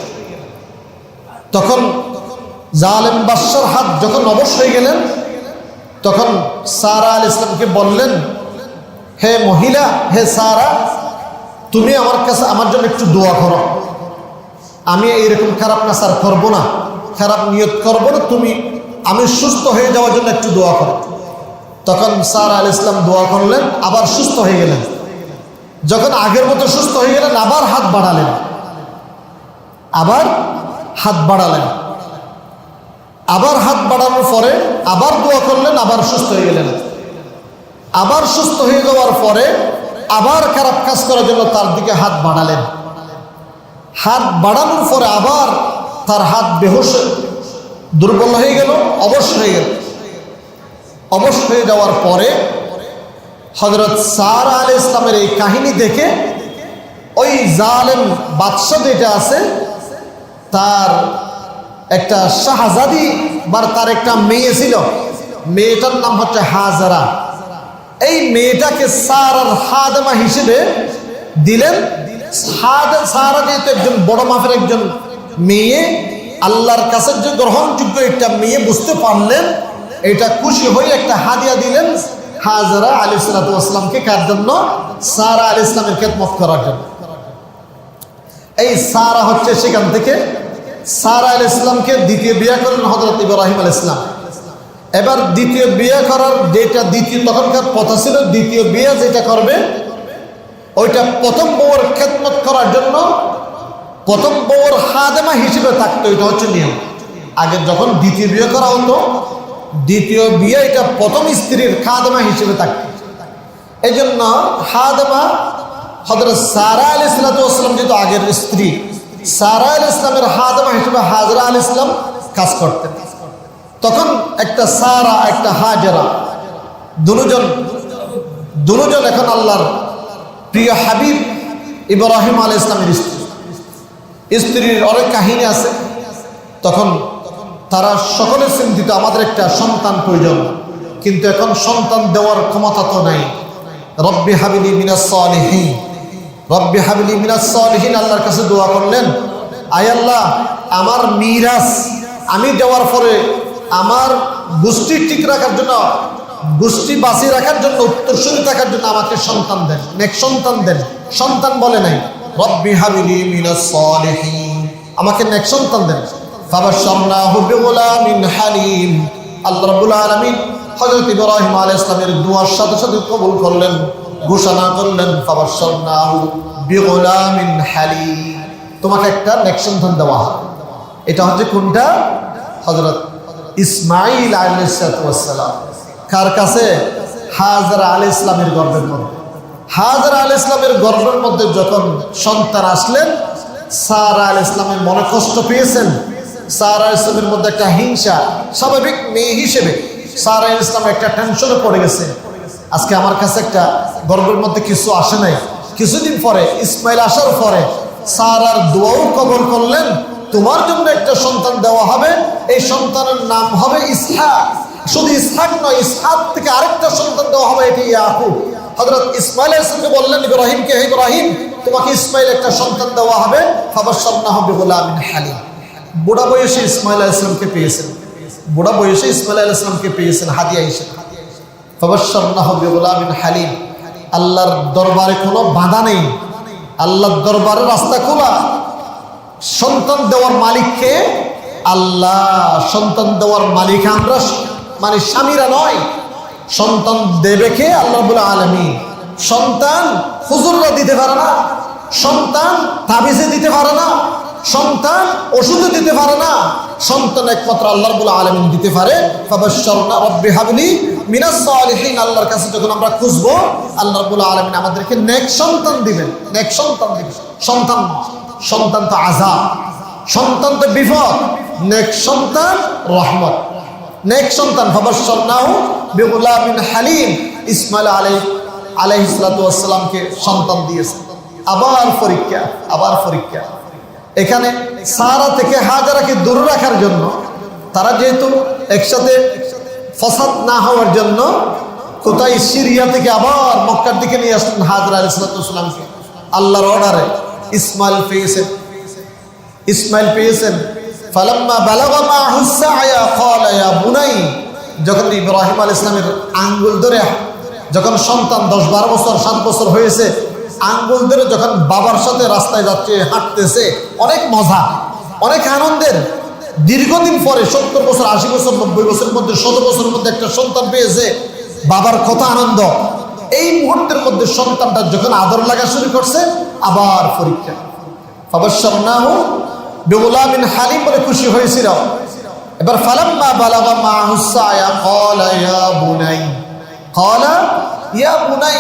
Speaker 1: তখন জালেম বাদশার হাত যখন অবশ হয়ে গেলেন, তখন সারা আলাইহিস সালামকে বললেন, হে মহিলা, হে সারা, তুমি আমার কাছে আমার জন্য একটু দোয়া করো। আমি এইরকম খারাপ কাজ করবো না, খারাপ নিয়ত করবো না, আমি সুস্থ হয়ে যাওয়ার জন্য একটু দোয়া করো। তখন সারা আলাইহিস সালাম দোয়া করলেন, আবার সুস্থ হয়ে গেলেন। যখন আগের মতো সুস্থ হয়ে গেলেন, আবার হাত বাড়ালেন, আবার হাত বাড়ালেন, আবার হাত বাড়ানোর পরে আবার দোয়া করলেন, আবার সুস্থ হয়ে গেলেন। আবার সুস্থ হয়ে যাওয়ার পরে আবার খারাপ কাজ করার জন্য তার দিকে হাত বাড়ালেন। হাত বাড়ানোর পরে আবার তার হাত বেহুশ দুর্বল হয়ে গেল, অবশ হয়ে গেল। অবশ হয়ে যাওয়ার পরে হযরত সারা আলাইহিস সালামের এই কাহিনী দেখে ওই জালেম বাদশা যেটা আছে তার একটা শাহজাদি বা তার একটা মেয়ে ছিল, মেয়েটার নাম হচ্ছে হাজারা। এই মেয়েটাকে সারার খাদেমা হিসেবে দিলেন। সারা যেহেতু একজন বড় মাপের একজন মেয়ে, আল্লাহর কাছে যে গ্রহণযোগ্য একটা মেয়ে বুঝতে পারলেন, এটা খুশি হয়ে একটা হাদিয়া দিলেন হাজারা আলাইহিস সালাতু ওয়াস সালামকে। কার জন্য? সারা আলাইহিস সালামের খেদমত করার জন্য। এই সারা হচ্ছে সেখান থেকে সারা আলাইহিস সালামকে দ্বিতীয় বিয়ে করলেন হযরত ইব্রাহিম আলাইহিস সালাম। এবার দ্বিতীয় বিয়ে করার যেটা তখনকার কথা ছিল, দ্বিতীয় বিয়ে যেটা করবে ওইটা প্রথম বউর খেদমত করার জন্য প্রথম বউর খাদেমা হিসেবে থাকতো। এটা হচ্ছে নিয়ম। আগে যখন দ্বিতীয় বিয়ে করা হতো, দ্বিতীয় বিয়ে এটা প্রথম স্ত্রীর খাদেমা হিসেবে থাকতো। এই জন্য খাদেমা হযরত সারা আলাইহিস সালাম যেহেতু আগের স্ত্রী, সারা আলাইহিস সালামের খাদেমা হিসেবে হাজরা আলাইহিস সালাম কাজ করতেন। তখন একটা সারা একটা হাজরা দুজন এখন আল্লাহর প্রিয় হাবিব ইব্রাহিম আলাইহিস সালামের স্ত্রীর অনেক কাহিনী আছে। তখন তারা সকলে চিন্তিত, আমাদের একটা সন্তান প্রয়োজন, কিন্তু এখন সন্তান দেওয়ার ক্ষমতা তো নাই। রব্বি হাবিলি মিনাস সালিহিন, রব্বি হাবিলি মিনাস সালিহিন, আল্লাহর কাছে দোয়া করলেন, আয় আল্লাহ আমার মিরাস আমি দেওয়ার পরে আমার গোষ্ঠী ঠিক রাখার জন্য, গোষ্ঠী বাঁচিয়ে রাখার জন্য, উত্তরসূরি থাকার জন্য আমাকে সন্তান দেন, নেক সন্তান দেন। সন্তান বলে নাই, রব্বি হাবিলি মিনাস সালিহিন, আমাকে নেক সন্তান দেন। ফাবাশশারনাহু বিগুলামিন হালিম, আল্লাহ রাব্বুল আলামিন হযরত ইব্রাহিম আলাইহিস সালামের দুআর সাথে সাথে কবুল করলেন, ঘোষণা করলেন ফাবাশশারনাহু বিগুলামিন হালিম, তোমাকে একটা নেক সন্তান দেওয়া হবে। এটা হচ্ছে কোনটা? হযরত ইসমাঈল আলাইহিস সালাম। কার কাছে? হাজরা আলাইহিস সালামের গর্ভের মধ্যে। হাজরা আলাইহিস সালামের গর্ভের মধ্যে যখন সন্তান আসলেন, সারা আলাইহিস সালামের মনে কষ্ট পেয়েছেন। সারা আলাইহিস সালামের মধ্যে একটা হিংসা, স্বাভাবিক মেয়ে হিসেবে সারা আলাইহিস সালাম একটা টেনশনে পড়ে গেছে। আজকে আমার কাছে একটা গর্ভের মধ্যে কিছু আসে নাই। কিছুদিন পরে ইসমাইল আসার পরে সারার দোয়াও কবুল করলেন, তোমার জন্য একটা সন্তান দেওয়া হবে, এই সন্তানের নাম হবে ইসহাক। শুধু ইসহাক নয়, ইসহাক থেকে আরেকটা সন্তান দেওয়া হবে, এটি ইয়াকুব। হযরত ইসমাইল আলাইহিস সালামকে বললেন ইব্রাহিমকে, হে ইব্রাহিম তোমাকে ইসমাইল একটা সন্তান দেওয়া হবে। ফাবাশশারনাহু বিগুলামিন হালিম, বুড়া বয়সে ইসমাইল আলাইহিস সালামকে পেয়েছেন, বুড়া বয়সে ইসমাইল আলাইহিস সালামকে পেয়েছেন হাদিয়া হিসেবে। ফাবাশশারনাহু বিগুলামিন হালিম, আল্লাহর দরবারে কোনো বাধা নেই, আল্লাহর দরবারে রাস্তা খোলা। সন্তান দেওয়ার মালিককে আল্লাহ, সন্তান দেওয়ার মালিক আমরা, মানে স্বামীরা নয়। সন্তান দেবে কে? আল্লাহ রাব্বুল আলামিন। সন্তান হুজুররা দিতে পারে না, সন্তান তাবিজে দিতে পারে না, সন্তান ওষুধে দিতে পারে না, সন্তান একমাত্র আল্লাহ রাব্বুল আলামিন দিতে পারে। ফাবাশশারনা রব্বি হাবলি মিনাস সালিহিন, আল্লাহর কাছে যখন আমরা খুঁজবো, আল্লাহ রাব্বুল আলামিন আমাদেরকে নেক সন্তান দিবেন, নেক সন্তান দিবেন। সন্তান সন্তান তো আযাব, সন্তান তো বিপদ, নেক সন্তান রহমত, নেক সন্তান। ফাবাশশারনাহু বিগুলামিন হালিম, ইসমাইল আলাইহিস সালামকে সন্তান দিয়েছে। আবার পরীক্ষা, আবার পরীক্ষা। এখানে সারা থেকে হাজারাকে দূর রাখার জন্য, তারা যেহেতু একসাথে ফসাদ না হওয়ার জন্য কোথায় সিরিয়া থেকে আবার মক্কার দিকে নিয়ে আসলেন হাজরা আলাইহিস সালামকে আল্লাহর অর্ডারে। ইসমাইল পেয়েছেন, ইসমাইল পেয়েছেন। ফালাম্মা বালাগা মা'হুস সা'য়া ক্বালা ইয়া বুনাই, যখন ইব্রাহিম আলাইহিস সালামের আঙ্গুল ধরে, যখন সন্তান 10-12 বছর 7 বছর হয়েছে, আঙ্গুল ধরে যখন বাবার সাথে রাস্তায় যাচ্ছে, হাঁটতেছে, অনেক মজা, অনেক আনন্দের। দীর্ঘদিন পরে 70 বছর 80 বছর 90 বছরের মধ্যে 100 বছরের মধ্যে একটা সন্তান পেয়েছে, বাবার কত আনন্দ। এই মুহূর্তের মধ্যে সন্তানটা যখন আদর লাগা শুরু করছে, আবার পরীক্ষা। ফাবাশশারনাহু বিগুলামিন হালিম বলে খুশি হয়েছিল। এবার ফালাম্মা বালাগা মাহু সায়া ক্বালা ইয়া বুনাই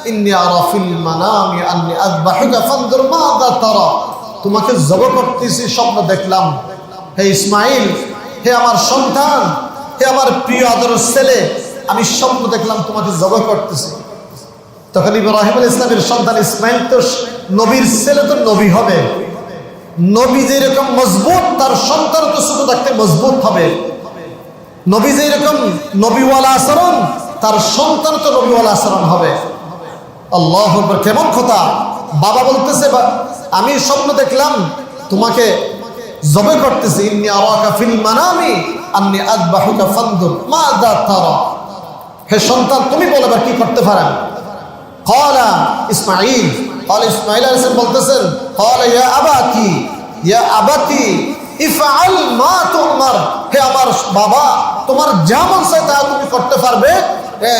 Speaker 1: ইন্নী আরা ফিল মানামি আন্নী আযবাহুকা ফানজুর মাযা তারা। তোমাকে জবাই করতেছি, স্বপ্ন দেখলাম। হে ইসমাইল, হে আমার সন্তান, হে আমার প্রিয় আদরের ছেলে, আমি স্বপ্ন দেখলাম তোমাকে জবাই করতেছি। তখন ইব্রাহিম আলাইহিস সালামের সন্তান ইসমাইল তো নবীর ছেলে, তো নবী হবে। নবী যেরকম মজবুত, তার সন্তান তো ছোট থাকতে মজবুত হবে। নবী যেরকম নবীওয়ালা আচরণ, তার সন্তান তো নবীওয়ালা আচরণ হবে। আল্লাহু আকবার, কেমন কথা! বাবা বলতেছে, আমি স্বপ্ন দেখলাম তোমাকে জবাই করতেছি। ইন্নী আরাকা ফিল মানামি আন্নী আযবাহুকা ফানজুর মাযা তারা। হে সন্তান, তুমি বলো এবার কি করতে পারেন? ক্বালা ইসমাঈল আলাইহিস সালাম বলতেছেন, ক্বালা ইয়া আবাতি ইফআল মা তু'মার। হে আমার বাবা, তোমার যা মন চায় তা তুমি করতে পারবে।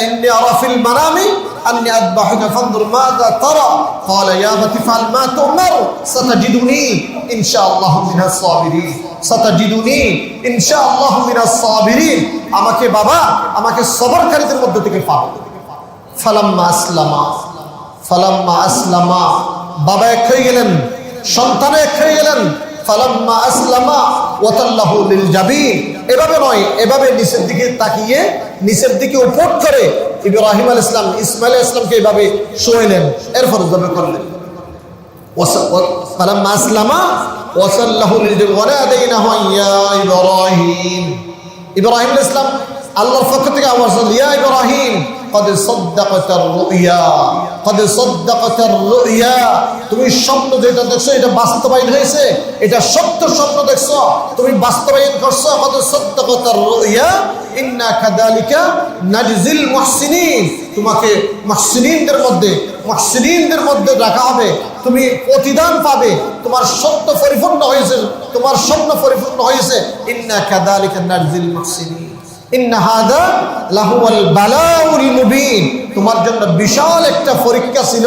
Speaker 1: ইন্নী আরা ফিল মানামি আন্নী আযবাহুকা ফানজুর মাযা তারা। ক্বালা ইয়া আবাতি ইফআল মা তু'মার সাতাজিদুনি ইনশাআল্লাহু মিনাস সাবিরিন। সাতাজিদুনি ইনশাআল্লাহু মিনাস সাবিরিন। আমাকে বাবা, আমাকে সবরকারীদের মধ্যে থেকে পাবে। ফালাম্মা আসলামা, বাবা এক হয়ে গেলেন, সন্তান এক হয়ে গেলেন। ফালাম্মা আসলামা ওয়াতাল্লাহু লিল জাবিন। এভাবে নয়, এভাবে নিচের দিকে তাকিয়ে, নিচের দিকে উপর করে ইব্রাহিম আলাইহিস সালাম ইসমাঈল আলাইহিস সালামকে এভাবে শোয়ালেন, এরপর জবাই করলেন। ফালাম্মা আসলামা ওয়াসাল্লাহু লিল জাবিন ওয়া নাদাইনাহু ইয়া ইব্রাহিম। ইব্রাহিম আলাইহিস সালাম আল্লাহর পক্ষ থেকে আওয়াজ হলো, ইয়া ইব্রাহিম قد صدقت الرؤيا। তুমি স্বপ্ন যেটা দেখছো এটা বাস্তবায়ন হয়েছে, এটা সত্য স্বপ্ন দেখছো, তুমি বাস্তবায়ন করছো। قد صدقت الرؤيا إنا كذلك نجزي المحسنين। তোমাকে মুহসিনিনদের মধ্যে রাখা হবে, তুমি প্রতিদান পাবে। তোমার সত্য পরিপূর্ণ হয়েছে, তোমার স্বপ্ন পরিপূর্ণ হয়েছে। إنا كذلك نجزي المحسنين ইন্না হাযা লাহুল বালাউল মুবিন। তোমার জন্য বিশাল একটা পরীক্ষা ছিল,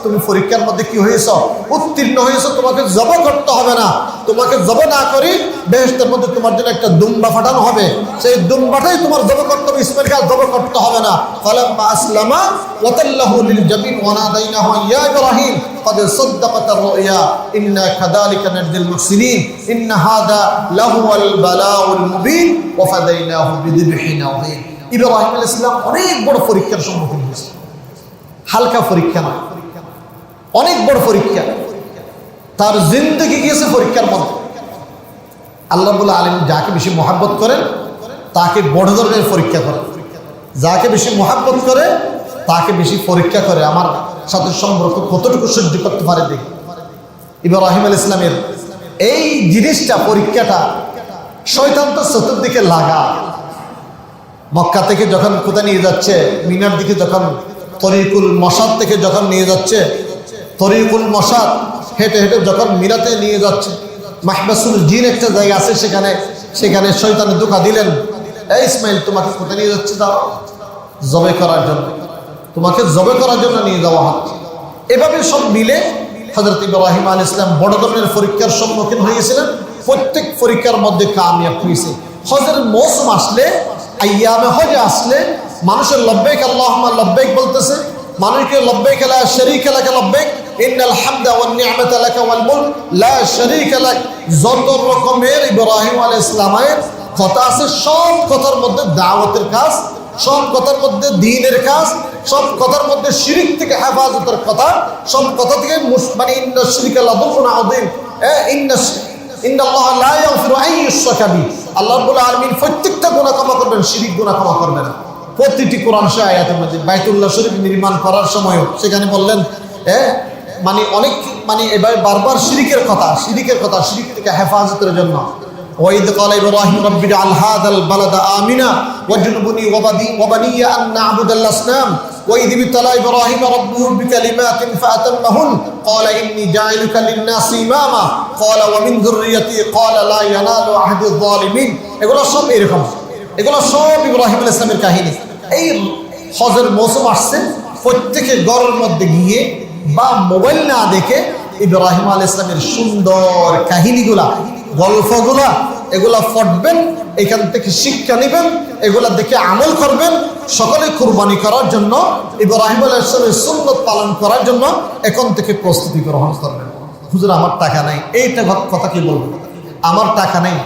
Speaker 1: তুমি পরীক্ষার মধ্যে কি হয়েছো? উত্তীর্ণ হয়েছো। তোমাকে জবাই করতে হবে না, তোমাকে জবাই না করি বেহেশতের মধ্যে তোমার জন্য একটা দুম্বা ফাটানো হবে, সেই দুম্বাটাই তোমার জবাই করতে হবে, ইসমাঈলকে জবাই করতে হবে না। ফালাম্মা আসলামা ওয়াতাল্লাহু লিল জাবিন ওয়া নাদাইনাহু ইয়া ইব্রাহিম قد صدقت الرؤيا إنا كذلك نجزي المحسنين إن هذا لهو البلاء المبين وفديناه بذبح عظيم। ইব্রাহিম আলাইহিস সালাম অনেক বড় পরীক্ষার সম্মুখীন হয়েছে, হালকা পরীক্ষা নয়, অনেক বড় পরীক্ষা। তার জিন্দেগি গিয়েছে পরীক্ষার মধ্যে। আল্লাহ রাব্বুল আলামিন যাকে বেশি মহব্বত করেন তাকে বড় ধরনের পরীক্ষা করেন, যাকে বেশি মহব্বত করে তাকে বেশি পরীক্ষা করে। আমার সাথে সম্পর্ক কতটুকু সহ্য করতে পারে দেখি। ইব্রাহিম আলাইহিস সালামের এই জিনিসটা, পরীক্ষাটা, শয়তান তো চতুর্দিকে লাগা। মক্কা থেকে যখন কোথায় নিয়ে যাচ্ছে, মিনার দিকে যখন তরিকুল মশাদ থেকে যখন নিয়ে যাচ্ছে, তরিকুল মশাদ হেঁটে হেঁটে যখন মিনাতে নিয়ে যাচ্ছে, মাহবাসুল জিন একটা জায়গা আছে, সেখানে শয়তানে ধোঁকা দিলেন, এই ইসমাইল তোমাকে কোথায় নিয়ে যাচ্ছে? দাও, জবাই করার জন্য, তোমাকে জবাই করার জন্য নিয়ে যাওয়া হচ্ছে। এভাবে সব মিলে হযরত ইব্রাহিম আলাইহিস সালাম বড় ধরনের পরীক্ষার সম্মুখীন হয়েছিলেন। প্রত্যেক পরীক্ষার মধ্যে কামিয়াব হয়েছে। হজের মৌসুম আসলে, আইয়ামে হজে আসলে মানুষের লব্বাইক আল্লাহুম্মা লব্বাইক বলতেছে, মানুষকে লব্বাইক লা শারীকা লাক লব্বাইক ইন্নাল হামদা ওয়ান নি'মাতা লাকা ওয়াল মুলক লা শারীকা লাক। যত রকমের ইব্রাহিম আলাইহিস সালামের কথা আছে, সব কথার মধ্যে দাওয়াতের কাজ, সব কথার মধ্যে দ্বীনের কাজ, সব কথার মধ্যে শিরক থেকে হেফাজতের কথা, সব কথা থেকে মানে ইন্না শিরকা লাযুলমুন আযীম, ইন্নাল্লাহা লা ইয়াগফিরু আন ইউশরাকা বিহি। আল্লাহ রাব্বুল আলামিন প্রত্যেকটা গুনাহ ক্ষমা করবেন, শিরক গুনাহ ক্ষমা করবেন না। প্রতিটি কোরআন আয়াতের মধ্যে বাইতুল্লাহ শরীফ নির্মাণ করার সময় সেখানে বললেন, মানে অনেক, মানে এবার বারবার শিরকের কথা, শিরক থেকে হেফাজতের জন্য। وإذ قال إبراهيم رب اجعل هذا البلد آمنا واجنبني وبني أن نعبد الأصنام وإذ ابتلى إبراهيم ربه بكلمات فأتمهن قال إني جاعلك للناس إماما قال ومن ذريتي قال لا ينال عهد الظالمين। এগুলো সব এরকম, এগুলো সব ইব্রাহিম আলাইহিস সালামের কাহিনী। এই হজের মৌসুম আসছে, প্রত্যেকের ঘরের মধ্যে গিয়ে বা মোবাইল না দেখে ইব্রাহিম আলাইহিস সালামের সুন্দর কাহিনীগুলা, গল্পগুলা, এগুলা পড়বেন, এখান থেকে শিক্ষা নেবেন, এগুলা দেখে আমল করবেন। সকলে কুরবানি করার জন্য, ইব্রাহিম আলাইহিস সালামের সুন্নত পালন করার জন্য এখন থেকে প্রস্তুতি গ্রহণ করবেন। হুজুর আমার টাকা নাই, এইটা কথা কি বলবো? আমার টাকা নেই,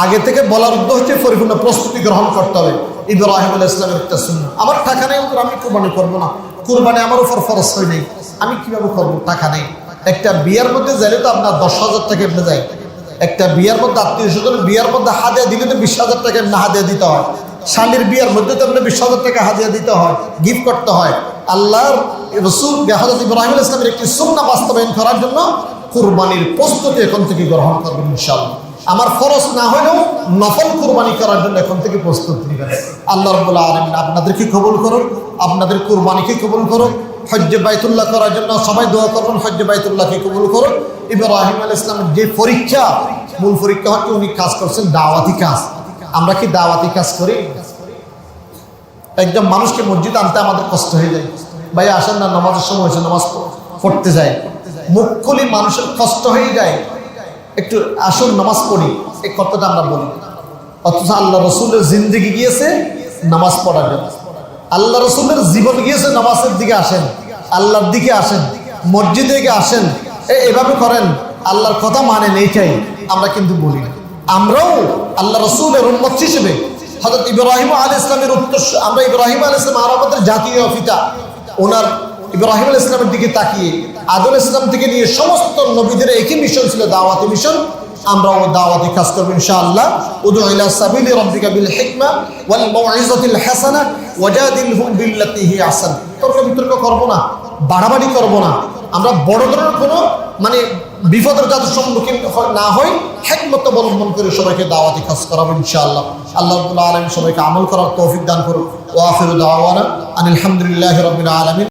Speaker 1: আগে থেকে বলার উদ্দেশ্য হচ্ছে পরিপূর্ণ প্রস্তুতি গ্রহণ করতে হবে। ইব্রাহিম আলাইহিস সালামের একটা সুন্নাত, আমার টাকা নেই, আমি কুরবানি করবো না, কুরবানি আমার উপর ফরজ হয় নাই, আমি কিভাবে করবো? টাকা নেই। একটা বিয়ার মধ্যে যাইলে তো আপনার 10,000 টাকা এমনি যায়। একটা বিয়ার মধ্যে আত্মীয় স্বজন বিয়ার মধ্যে হাদিয়া দিলে তো 20,000 টাকা এমনি হাদিয়া দিতে হয়। শালীর বিয়ার মধ্যে তো এমনি 20,000 টাকা হাদিয়া দিতে হয়, গিফট করতে হয়। আল্লাহর রাসূল হযরত ইব্রাহিম আলাইহিস সালামের একটি সুন্নাহ বাস্তবায়ন করার জন্য কুরবানির প্রস্তুতি এখন থেকে গ্রহণ করবেন ইনশাআল্লাহ। আমার ফরজ না হলেও নফল কুরবানি করার জন্য এখন থেকে প্রস্তুতি নেবেন। আল্লাহ রাব্বুল আলামিন আপনাদেরকে কবুল করুন, আপনাদের কুরবানিকে কবুল করুন। হজ্জে বাইতুল্লাহ করার জন্য সবাই দোয়া করুন, হজ্জে বাইতুল্লাহকে কবুল করুন। ইব্রাহিম আলাইহিস সালামের যে পরীক্ষা, মূল পরীক্ষা হচ্ছে উনি কাজ করছেন দাওয়াতি কাজ। আমরা কি দাওয়াতি কাজ করি? একজন মানুষকে মসজিদ আনতে আমাদের কষ্ট হয়ে যায়, ভাই আসেন না, নামাজের সময় হয়েছে, নামাজ পড়তে যায়, মুখ খুলি মানুষের কষ্ট হয়ে যায়, একটু আসুন নামাজ পড়ি, এই কথাটা আমরা বলি। অথচ আল্লাহ রসুলের জিন্দেগি গিয়েছে নামাজ পড়ার জন্য, আল্লাহ রসুলের জীবন গিয়েছে নামাজের দিকে আসেন, আল্লাহর দিকে আসেন, মসজিদে দিকে আসেন, এভাবে করেন, আল্লাহর কথা মানেন, এইটাই আমরা কিন্তু বলি না। আমরাও আল্লাহ রসুলের উম্মত হিসেবে হযরত ইব্রাহিম আলাইহিস সালামের উত্তর, আমরা ইব্রাহিম আলাইহিস সালাম আর আমাদের জাতীয় পিতা, ওনার ইব্রাহিম আলাইহিস সালামের দিকে তাকিয়ে আদম আলাইহিস সালাম থেকে নিয়ে সমস্ত নবীদের একই মিশন ছিল, দাওয়াতি মিশন। আমরাও দাওয়াতি কাজ করব ইনশাআল্লাহ। উদউ ইলা সাবিলি রাব্বিকা বিল হিকমা ওয়াল মাউইযাতিল হাসানাহ ওয়াজাদিলহুম বিল্লাতী হিয়া আহসান। তর্ক বিতর্ক করব না, বাড়াবাড়ি করব না, আমরা বড় ধরনের কোনো বিপদের যাতে সম্মুখীন না হয়, হিকমত অবলম্বন করে সবাইকে দাওয়াতি কাজ করাবো ইনশাআল্লাহ। আল্লাহ রাব্বুল আলামিন সবাইকে আমল করার তৌফিক দান করুন। ওয়া আখিরু দাওয়ানা আনিল হামদুলিল্লাহি রাব্বিল আলামিন।